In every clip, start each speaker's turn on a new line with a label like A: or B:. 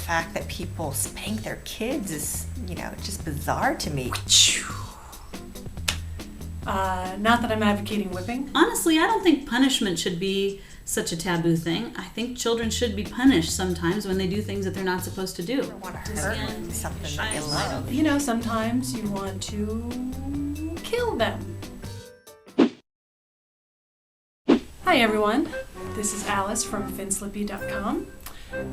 A: fact that people spank their kids is, just bizarre to me.
B: Not that I'm advocating whipping.
C: Honestly, I don't think punishment should be such a taboo thing. I think children should be punished sometimes when they do things that they're not supposed to do.
A: I don't want to hurt something that you love.
B: Sometimes you want to kill them. Hi everyone, this is Alice from Finslippy.com,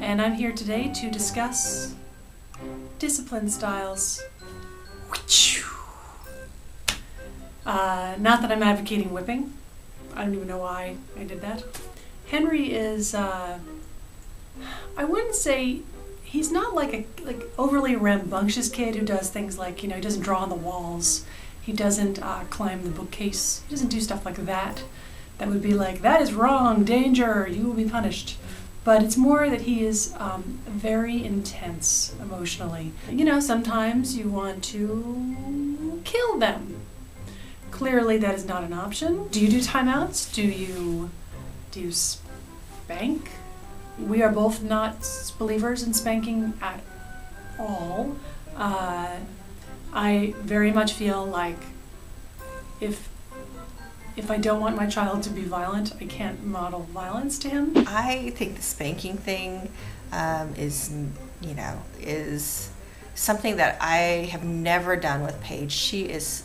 B: and I'm here today to discuss discipline styles. Not that I'm advocating whipping. I don't even know why I did that. Henry is, I wouldn't say, he's not like a overly rambunctious kid who does things like, he doesn't draw on the walls. He doesn't climb the bookcase. He doesn't do stuff like that. That would be like, that is wrong, danger, you will be punished. But it's more that he is very intense emotionally. Sometimes you want to kill them. Clearly that is not an option. Do you do timeouts? Do you spank? We are both not believers in spanking at all. I very much feel like if I don't want my child to be violent, I can't model violence to him.
A: I think the spanking thing is something that I have never done with Paige. She is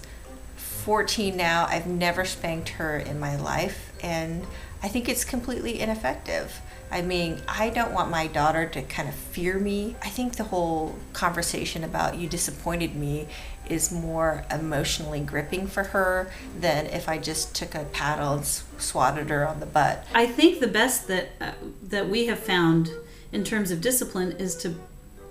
A: 14 now. I've never spanked her in my life, and I think it's completely ineffective. I mean, I don't want my daughter to kind of fear me. I think the whole conversation about you disappointed me is more emotionally gripping for her than if I just took a paddle and swatted her on the butt.
C: I think the best that we have found in terms of discipline is to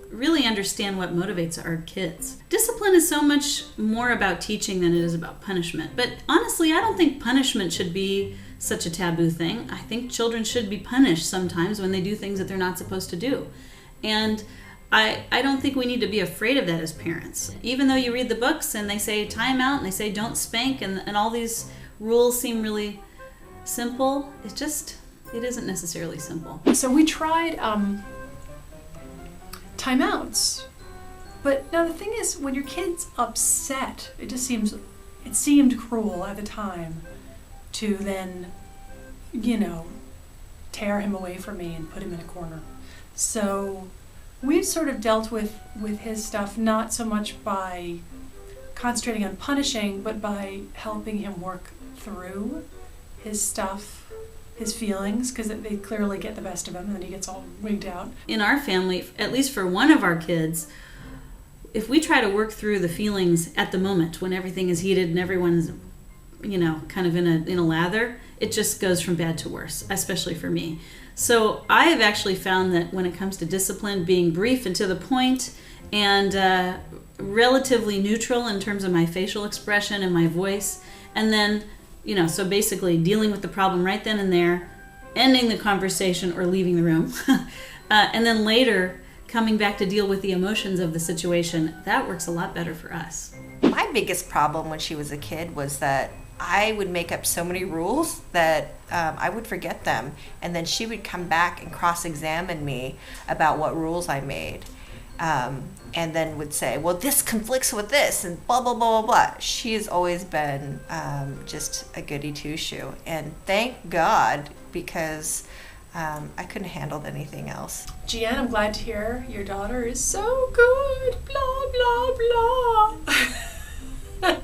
C: really understand what motivates our kids. Discipline is so much more about teaching than it is about punishment. But honestly, I don't think punishment should be such a taboo thing. I think children should be punished sometimes when they do things that they're not supposed to do. And I don't think we need to be afraid of that as parents. Even though you read the books and they say time out and they say don't spank and all these rules seem really simple, it isn't necessarily simple.
B: So we tried timeouts. But now the thing is, when your kid's upset, it seemed cruel at the time to then, tear him away from me and put him in a corner. So we've sort of dealt with his stuff not so much by concentrating on punishing, but by helping him work through his stuff, his feelings, because they clearly get the best of him and then he gets all wigged out.
C: In our family, at least for one of our kids, if we try to work through the feelings at the moment when everything is heated and everyone's kind of in a lather, it just goes from bad to worse, especially for me. So I have actually found that when it comes to discipline, being brief and to the point and relatively neutral in terms of my facial expression and my voice, and then so basically dealing with the problem right then and there, ending the conversation or leaving the room, and then later coming back to deal with the emotions of the situation, that works a lot better for us.
A: My biggest problem when she was a kid was that I would make up so many rules that I would forget them, and then she would come back and cross-examine me about what rules I made. And then would say, well, this conflicts with this, and blah, blah, blah, blah, blah. She has always been just a goody two-shoe. And thank God, because I couldn't have handled anything else.
B: Giyen, I'm glad to hear your daughter is so good, blah, blah, blah.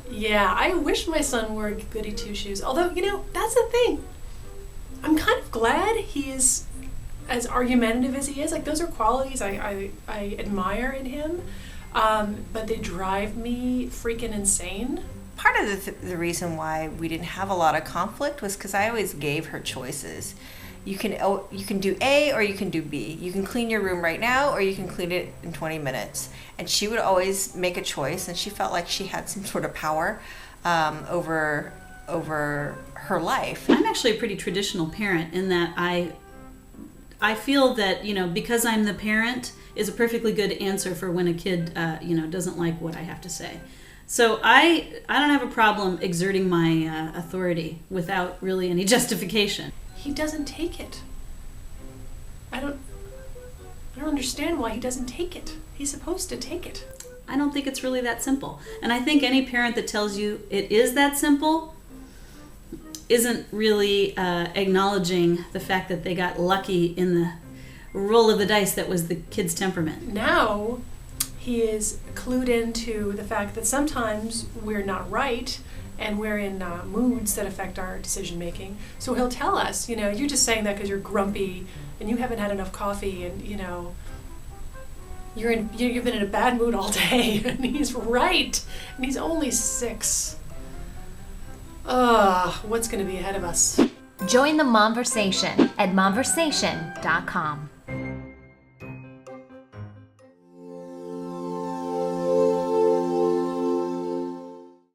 B: Yeah, I wish my son wore goody two-shoes. Although, that's the thing. I'm kind of glad he is as argumentative as he is. Like, those are qualities I admire in him, but they drive me freaking insane.
A: Part of the reason why we didn't have a lot of conflict was because I always gave her choices. You can do A or you can do B. You can clean your room right now or you can clean it in 20 minutes. And she would always make a choice, and she felt like she had some sort of power over her life.
C: I'm actually a pretty traditional parent in that I feel that, because I'm the parent is a perfectly good answer for when a kid, doesn't like what I have to say. So I don't have a problem exerting my authority without really any justification.
B: He doesn't take it. I I don't understand why he doesn't take it. He's supposed to take it.
C: I don't think it's really that simple. And I think any parent that tells you it is that simple isn't really acknowledging the fact that they got lucky in the roll of the dice that was the kid's temperament.
B: Now he is clued into the fact that sometimes we're not right and we're in moods that affect our decision making. So he'll tell us, you're just saying that because you're grumpy and you haven't had enough coffee and, you've been in a bad mood all day. And he's right. And he's only 6. What's going to be ahead of us?
D: Join the Momversation at momversation.com.